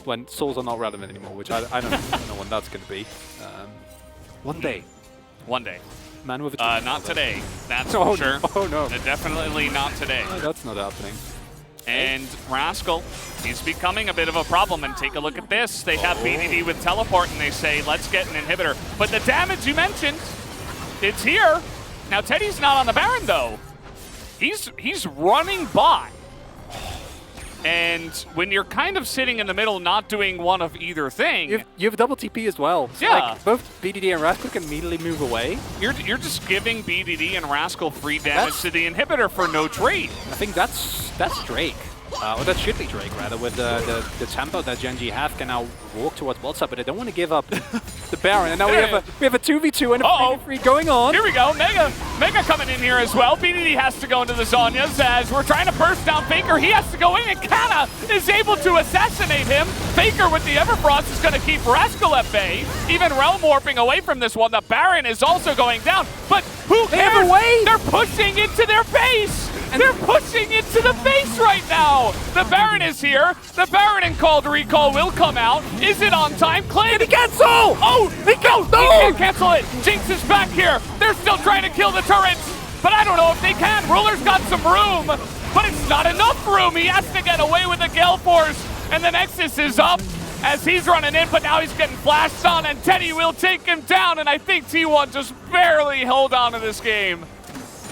when souls are not relevant anymore, which I don't know when that's going to be. One day. One day. Man with a not today, that's for sure. Oh no. Definitely not today. No, that's not happening. And Rascal, he's becoming a bit of a problem, and take a look at this. They have BDD with Teleport, and they say, let's get an inhibitor. But the damage you mentioned, it's here. Now Teddy's not on the Baron, though. He's running by. And when you're kind of sitting in the middle, not doing one of either thing... You have double TP as well. So yeah. Like, both BDD and Rascal can immediately move away. You're just giving BDD and Rascal free damage to the inhibitor for no trade. I think that's Drake. Or that should be Drake, rather, with the tempo that Gen G have can now walk towards bot side, but they don't want to give up the Baron. And now we have a 2v2 and a 3v3 going on. Here we go, Mega coming in here as well. BDD has to go into the Zhonya's as we're trying to burst down Faker. He has to go in, and Kana is able to assassinate him. Faker with the Everfrost is going to keep Rascal at bay. Even Realm Warping away from this one. The Baron is also going down, but who cares? They're pushing into their base. And they're pushing into the base right now. The Baron is here. The Baron and Called Recall will come out. Is it on time? Clay, he cancel! Oh, he can't cancel it. Jinx is back here. They're still trying to kill the turrets, but I don't know if they can. Ruler's got some room, but it's not enough room. He has to get away with the Gale Force, and the Nexus is up as he's running in, but now he's getting flashed on, and Teddy will take him down, and I think T1 just barely held on to this game.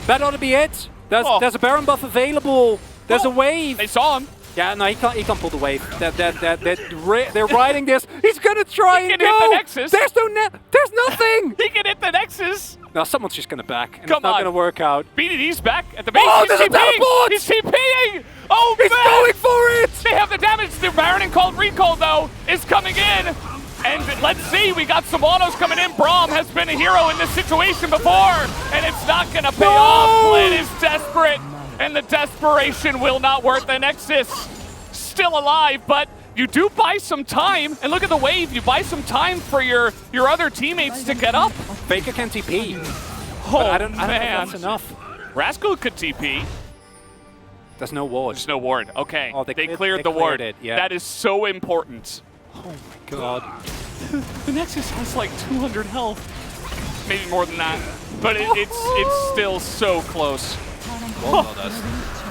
That ought to be it. There's a Baron buff available. There's a wave. They saw him. Yeah, no, he can't pull the wave. They're riding this. He's gonna try and go. He can hit the Nexus. There's nothing. He can hit the Nexus. No, someone's just gonna back, and Come it's not gonna work out. BDD's back at the base. Oh, there's a teleport! He's TPing. Oh, he's going for it. They have the damage. The Baron and Called Recall though is coming in. And let's see, we got some autos coming in. Braum has been a hero in this situation before, and it's not going to pay off. Flynn is desperate, and the desperation will not work. The Nexus still alive, but you do buy some time. And look at the wave. You buy some time for your other teammates to get up. Faker can TP. Oh, I don't think man. that's enough. Rascal could TP. There's no ward. There's no ward. Okay, oh, they cleared the ward. Yeah. That is so important. Oh my god. The Nexus has like 200 health. Maybe more than that. But it's still so close. Well does.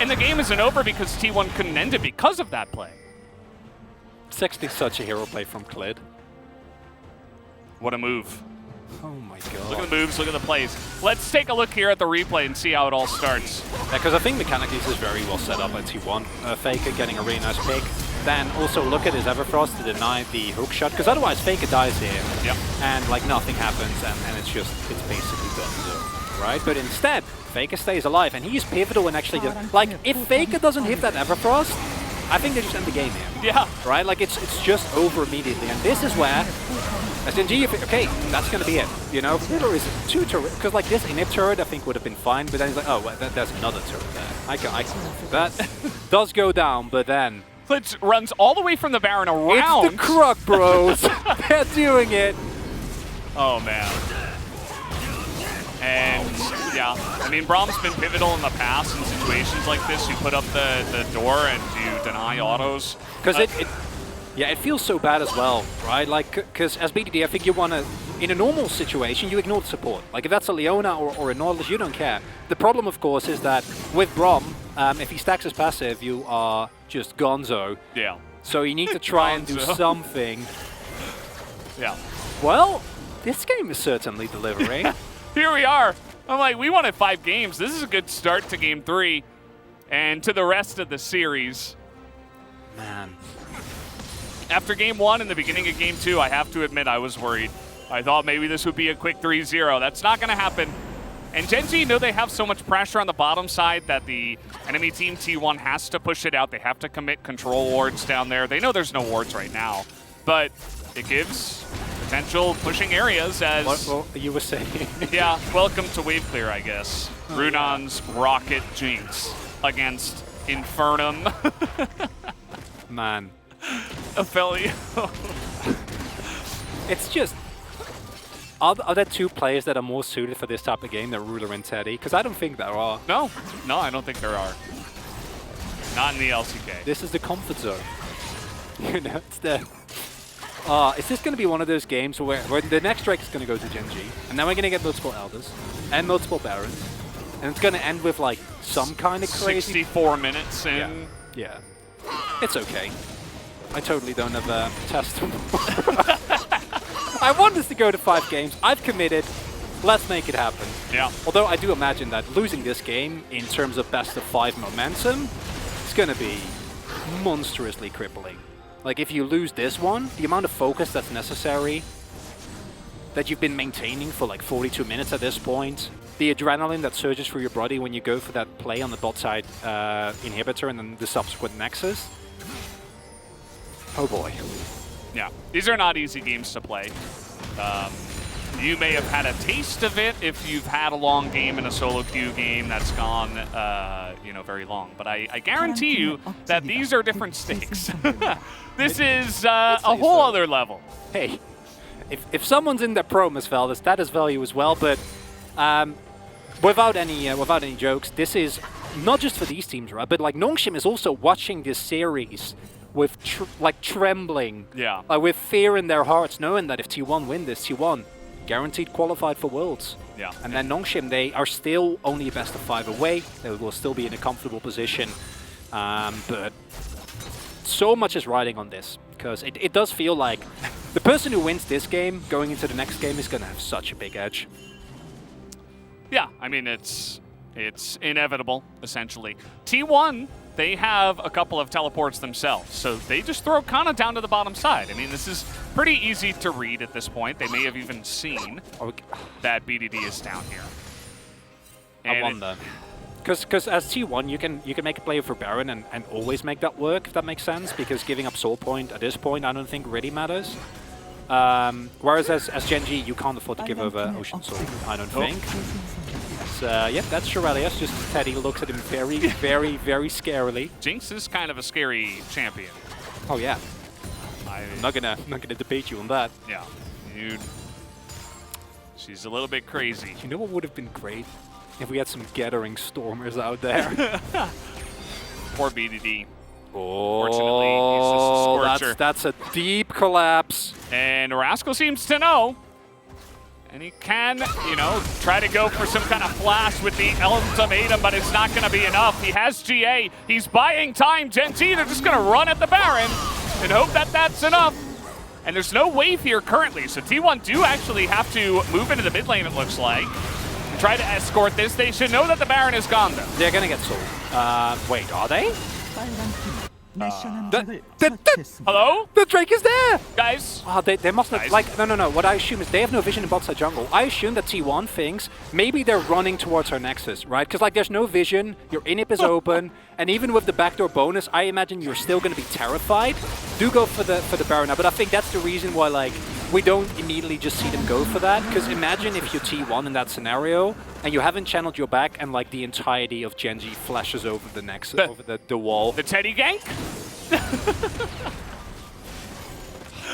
And the game isn't over because T1 couldn't end it because of that play. It's actually such a hero play from Klid. What a move. Oh my god. Look at the moves, look at the plays. Let's take a look here at the replay and see how it all starts. Yeah, because I think mechanically this is very well set up by T1. Faker getting a really nice pick. Then also look at his Everfrost to deny the hook shot, because otherwise Faker dies here. Yep. And like nothing happens, and it's basically done, so, right? But instead, Faker stays alive, and he's pivotal in actually, like if Faker doesn't hit that Everfrost, I think they just end the game here. Yeah. Right? Like, it's just over immediately. And this is where, as GG, okay, that's going to be it. You know, Ruler is 2 turret. Because, like, this init turret, I think, would have been fine. But then he's like, oh, well, there's another turret there. I can that does go down, but then... Blitz runs all the way from the Baron around. It's the Croc Bros. They're doing it. Oh, man. And, yeah, I mean, Brahm's been pivotal in the past in situations like this. You put up the door and you deny autos. Because it feels so bad as well, right? Like, because as BDD, I think you want to, in a normal situation, you ignore the support. Like, if that's a Leona or a Nautilus, you don't care. The problem, of course, is that with Braum, if he stacks his passive, you are just gonzo. Yeah. So you need to try and do something. Yeah. Well, this game is certainly delivering. Here we are. I'm like, we wanted 5 games. This is a good start to Game 3 and to the rest of the series. Man. After Game 1 and the beginning of Game 2, I have to admit I was worried. I thought maybe this would be a quick 3-0. That's not going to happen. And Gen G know they have so much pressure on the bottom side that the enemy team T1 has to push it out. They have to commit control wards down there. They know there's no wards right now, but it gives potential pushing areas as... What you were saying? Yeah, welcome to wave clear, I guess. Oh, Runon's Rocket Jinx against Infernum. Man. Ophelia. It's just... Are there 2 players that are more suited for this type of game than Ruler and Teddy? Because I don't think there are. No, I don't think there are. Not in the LCK. This is the comfort zone. You know, it's the... is this going to be one of those games where the next Drake is going to go to Gen G, and then we're going to get multiple Elders, and multiple Barons, and it's going to end with, like, some kind of crazy... 64 minutes in. Yeah. It's okay. I totally don't have a test. I want us to go to 5 games. I've committed. Let's make it happen. Yeah. Although I do imagine that losing this game in terms of best of 5 momentum is going to be monstrously crippling. Like, if you lose this one, the amount of focus that's necessary, that you've been maintaining for like 42 minutes at this point, the adrenaline that surges through your body when you go for that play on the bot side inhibitor and then the subsequent nexus. Oh boy. Yeah, these are not easy games to play. You may have had a taste of it if you've had a long game in a solo queue game that's gone, you know, very long. But I guarantee you that these are different stakes. This is a whole other level. Hey, if someone's in the pro, Miss Valdez, that is value as well. But without any jokes, this is not just for these teams, right? But like Nongshim is also watching this series with trembling, with fear in their hearts, knowing that if T1 win this, T1 guaranteed qualified for Worlds. Yeah. And then Nongshim, they are still only a best of 5 away. They will still be in a comfortable position. But so much is riding on this, because it does feel like the person who wins this game going into the next game is going to have such a big edge. Yeah, I mean, it's inevitable, essentially. T1, they have a couple of teleports themselves, so they just throw Kana down to the bottom side. I mean, this is pretty easy to read at this point. They may have even seen that BDD is down here. And I wonder. Because as T1, you can make a play for Baron and always make that work, if that makes sense, because giving up Soul Point at this point, I don't think really matters. Whereas as Gen G, you can't afford to give over Ocean Soul, I don't think. Yep, that's Shirelius. Just Teddy looks at him very, very, very scarily. Jinx is kind of a scary champion. Oh yeah. I'm not gonna debate you on that. Yeah, she's a little bit crazy. You know what would have been great? If we had some Gathering Stormers out there. Poor BDD. Oh, fortunately, he's just a Scorcher. That's a deep collapse. And Rascal seems to know. And he can, you know, try to go for some kind of flash with the ultimatum, but it's not going to be enough. He has GA. He's buying time. Gen G, they're just going to run at the Baron and hope that that's enough. And there's no wave here currently, so T1 do actually have to move into the mid lane, it looks like, and try to escort this. They should know that the Baron is gone, though. They're going to get sold. Wait, are they? Hello? The Drake is there! Guys? Oh, they must have, Guys? like, no. What I assume is they have no vision in bot side jungle. I assume that T1 thinks maybe they're running towards our Nexus, right? Because, like, there's no vision, your inhib is open, and even with the backdoor bonus, I imagine you're still going to be terrified. Do go for the Baron now, but I think that's the reason why, like, we don't immediately just see them go for that. Because imagine if you're T1 in that scenario, and you haven't channeled your back, and, like, the entirety of Gen G flashes over the Nexus, over the wall. The Teddy gank?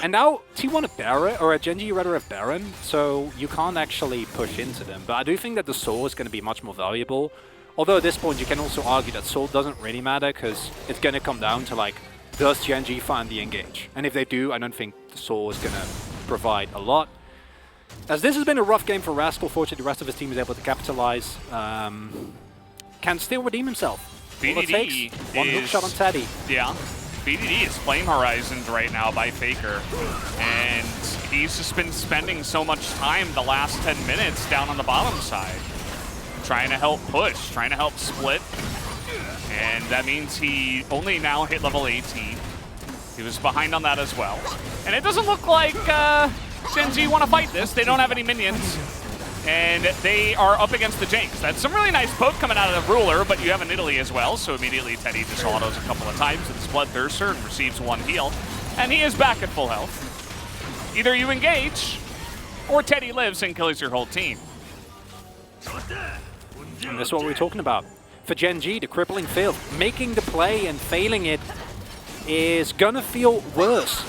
And now T1 a Baron, or a Gen G rather have Baron, so you can't actually push into them. But I do think that the Soul is going to be much more valuable. Although at this point you can also argue that Soul doesn't really matter, because it's going to come down to, like, does Gen G find the engage? And if they do, I don't think the Soul is going to provide a lot. As this has been a rough game for Rascal, fortunately the rest of his team is able to capitalize. Can still redeem himself. BDD one hook shot on Teddy. Yeah. BDD is Flame Horizoned right now by Faker, and he's just been spending so much time the last 10 minutes down on the bottom side, trying to help push, trying to help split, and that means he only now hit level 18. He was behind on that as well, and it doesn't look like Gen G want to fight this. They don't have any minions, and they are up against the Jinx. That's some really nice poke coming out of the Ruler, but you have an Italy as well, so immediately Teddy just autos a couple of times with his Bloodthirster and receives one heal, and he is back at full health. Either you engage, or Teddy lives and kills your whole team. And that's what we're talking about. For Gen G, the crippling field, making the play and failing it is gonna feel worse.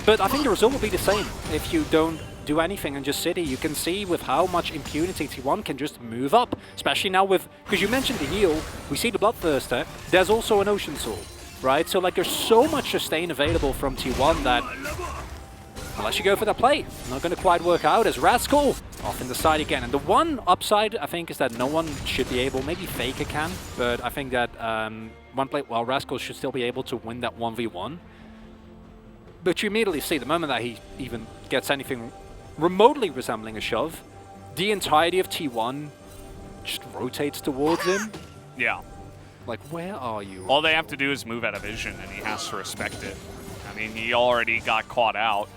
But I think the result will be the same if you don't do anything and just sit here. You can see with how much impunity T1 can just move up, especially now with, because you mentioned the heal, we see the Bloodthirster, there's also an Ocean Soul, right? So like there's so much sustain available from T1 that unless you go for the play, not going to quite work out as Rascal off in the side again. And the one upside, I think, is that no one should be able, maybe Faker can, but I think that one play, well, Rascal should still be able to win that 1v1. But you immediately see, the moment that he even gets anything remotely resembling a shove, the entirety of T1 just rotates towards him. Yeah. Like, where are you? All they have to do is move out of vision, and he has to respect it. I mean, he already got caught out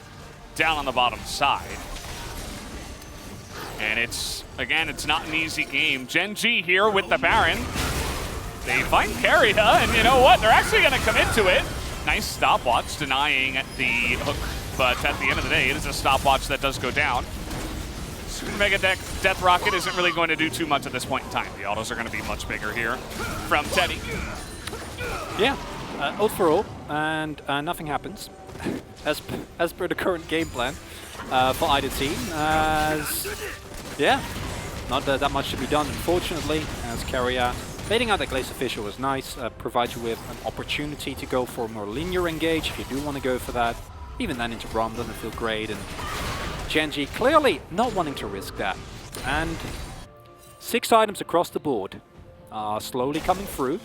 down on the bottom side. And it's, again, it's not an easy game. Gen G here with the Baron. They find Carria, and you know what? They're actually going to commit to it. Nice stopwatch, denying the hook, but at the end of the day, it is a stopwatch that does go down. Mega Death Rocket isn't really going to do too much at this point in time. The autos are going to be much bigger here from Teddy. Yeah, ult for ult, and nothing happens, as per the current game plan for either team. Yeah, not that much to be done, unfortunately, as Carria baiting out that Glaze Official was nice, provides you with an opportunity to go for a more linear engage if you do want to go for that. Even then into Braum doesn't feel great, and Gen G clearly not wanting to risk that. And 6 items across the board are slowly coming through.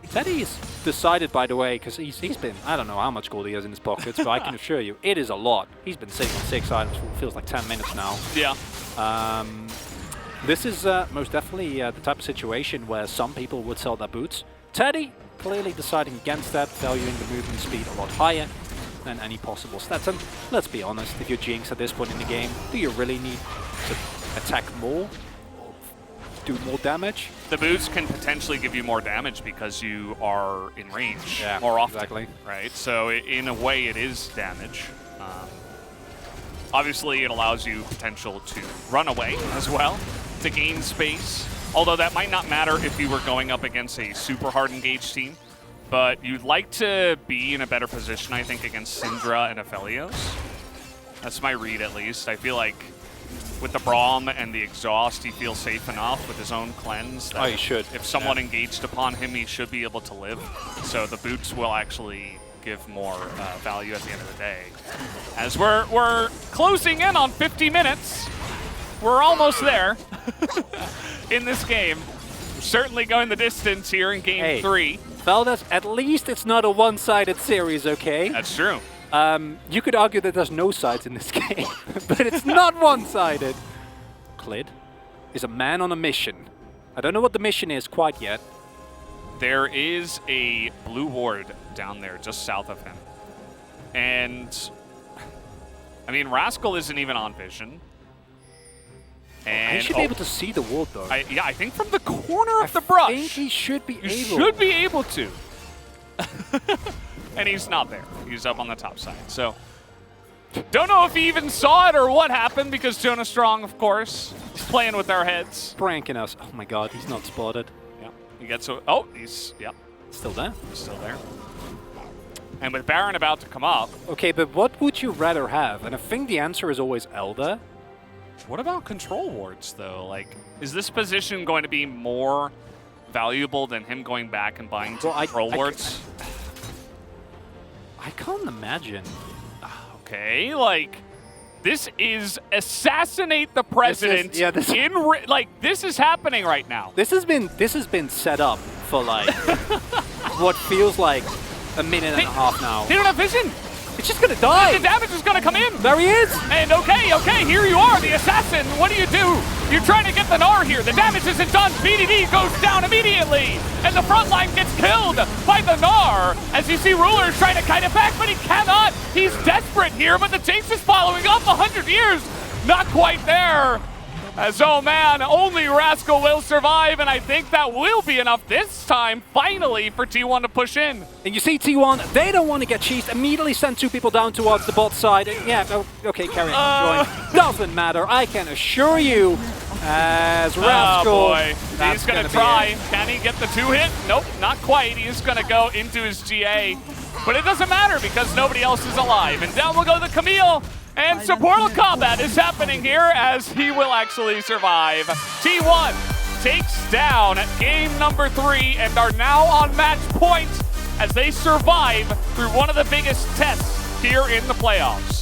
Teddy's decided, by the way, because he's been, I don't know how much gold he has in his pockets, but I can assure you, it is a lot. He's been sitting on 6 items for what feels like 10 minutes now. Yeah. This is most definitely the type of situation where some people would sell their boots. Teddy clearly deciding against that, valuing the movement speed a lot higher than any possible stats. And let's be honest, if you're Jinx at this point in the game, do you really need to attack more? Do more damage? The boots can potentially give you more damage because you are in range more often. Exactly. Right? So in a way, it is damage. Obviously, it allows you potential to run away as well, to gain space. Although that might not matter if you were going up against a super hard engaged team. But you'd like to be in a better position, I think, against Syndra and Aphelios. That's my read, at least. I feel like with the Braum and the exhaust, he feels safe enough with his own cleanse. That he should. If someone engaged upon him, he should be able to live. So the boots will actually give more value at the end of the day. As we're closing in on 50 minutes, we're almost there in this game. We're certainly going the distance here in game 3. Feldas, at least it's not a one-sided series, okay? That's true. You could argue that there's no sides in this game, but it's not one-sided. Clid is a man on a mission. I don't know what the mission is quite yet, there is a blue ward down there just south of him. And, I mean, Rascal isn't even on vision. And, he should be able to see the ward, though. Yeah, I think from the corner of the brush. I think he should be able. Should be able to. And he's not there. He's up on the top side. So, don't know if he even saw it or what happened, because Jonah Strong, of course, is playing with our heads. Pranking us. Oh my god, he's not spotted. Yeah, he gets a, oh, he's, yeah. Still there. Still there. And with Baron about to come up. Okay, but what would you rather have? And I think the answer is always Elder. What about control wards, though? Like, is this position going to be more valuable than him going back and buying control wards? I can't imagine. Okay, like, this is assassinate the president. This is happening right now. This has been set up for like what feels like a minute and a half now. They don't have vision. It's just gonna die. The damage is gonna come in. There he is. And okay, here you are, the assassin. What do? You're trying to get the Gnar here. The damage isn't done. BDD goes down immediately. And the front line gets killed by the Gnar. As you see Ruler trying to kite it back, but he cannot. He's desperate here, but the Jinx is following up 100 years. Not quite there. As, oh man, only Rascal will survive, and I think that will be enough this time, finally, for T1 to push in. And you see T1, they don't want to get cheesed, immediately send 2 people down towards the bot side. And yeah, okay, carry on, join. Doesn't matter, I can assure you, as Rascal. Oh boy, he's going to try. Can he get the 2-hit? Nope, not quite. He's going to go into his GA. But it doesn't matter because nobody else is alive. And down will go the Camille. And supportal combat is happening here as he will actually survive. T1 takes down game number 3 and are now on match point as they survive through one of the biggest tests here in the playoffs.